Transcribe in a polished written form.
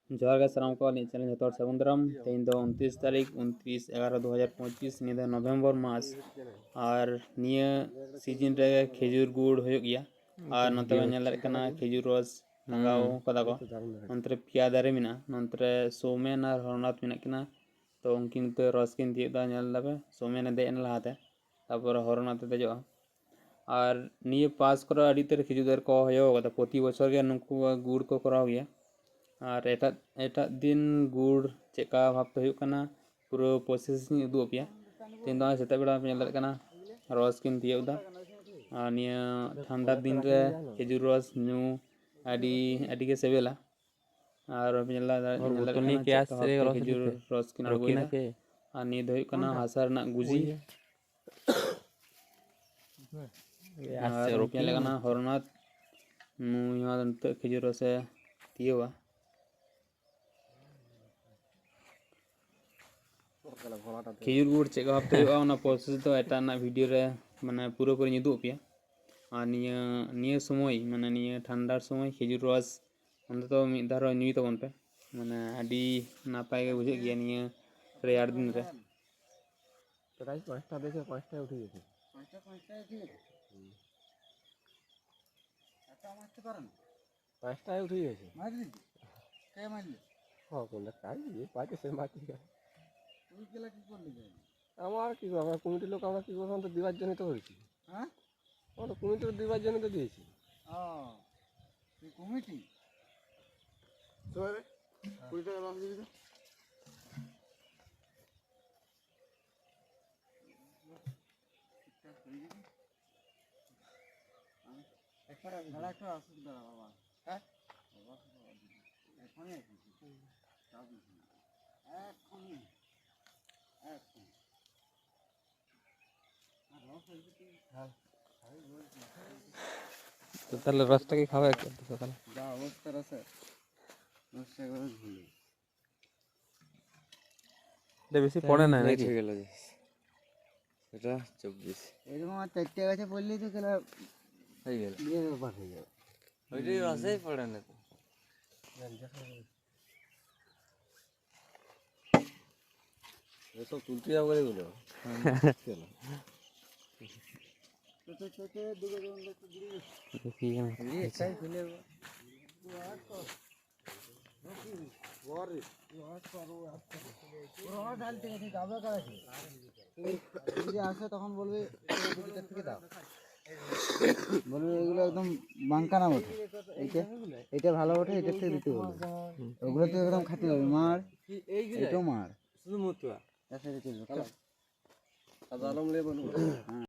जोहार गे साराम को आलिंग चैनल जतो सागुन दाराम तेहन दो 29 तारीख 29/11/2025 निये दो नवम्बर मास और निये सीजन रे खेजूर गुड़ हुयुग गिया और नोते बन नेलर कना खेजूर रस मंगाओ कदा को नंतरे पिया दारे मिना नंतरे सोमेन और हरनाथ मिना किना तो उनकिन तो रस किन दिए दा नेल लाबे सोमेन दे एन लाहाते तापर हरनाथ देजो और निये पास करा आड़ी तेरे खेजूर दार को हयो कदा प्रति बछर गे नुकु गुड़ को कराव गिया और एटा दिन गुड़ चेका भावते हुयुग कना पूरा प्रोसेसिंग उदुग पिया तेन दो सेता बेड़ा पे नेल कना रस किन दिए दा और निया ठंडा दिन रे खेजूर रस न्यू आड़ी आड़ी के सेबेला और नेला कना चेका भावते खेजूर रस किन अड़गोइदा और निया दो हुयुग कना हासा रना गुजी और नेल कना हरनाथ नु यहाँ नते खेजूर रस तियोवा खेजूर गुड़ चेक भावते प्रोसेस तो एटा भिडियो रे माने पूरा पूरी उदुग पिया और निया समय माने निया ठंडार समय खेजूर रस अंत तो मिद धार न्यूई तबन पे माने आडी नापाय गे बुझे गिया निया रेयार दिन रे প্রায় 5টা দেখে 5টায় উঠে গেছে 5টায় উঠে গেছে মারলি কে মারলি হ্যাঁ কোনটা কাই দিয়ে পাকে সে মাটি তুই গেলা কি করলি আমার কি আমার কমিটির লোক আমরা কি করলাম তো দিবার জন্য তো করেছি হ্যাঁ আমরা কমিটির দিবার জন্য তো দিয়েছি তুই কমিটি চলে 20 টাকা লস দিবি তো একবার ভাড়া তো আসুন দাদা বাবা হ্যাঁ এখনই আসুন এখনই তো তাহলে রসটা কি খাবে সকালে যা অবস্থা আছে রসটা করে ভুলে এটা বেশি পড়ে না নাকি হয়ে গেল এটা 24 এরকম আর চারটে গাছে পড়লেই তো খেলা হয়ে গেল বিয়ের ব্যাপার হয়ে গেল ওইটাই রসেই পড়ে না তো এসব তুলতে যাবো বলে গেলো আসে তখন বলবে থেকে দাও বলবে এগুলো একদম বাঙ্কা না ওঠে এইটা ভালো ওঠে এটার থেকে দিতে বলবে ওগুলো তো একদম খাতে হবে মার এটাও মার শুধু মতুয়া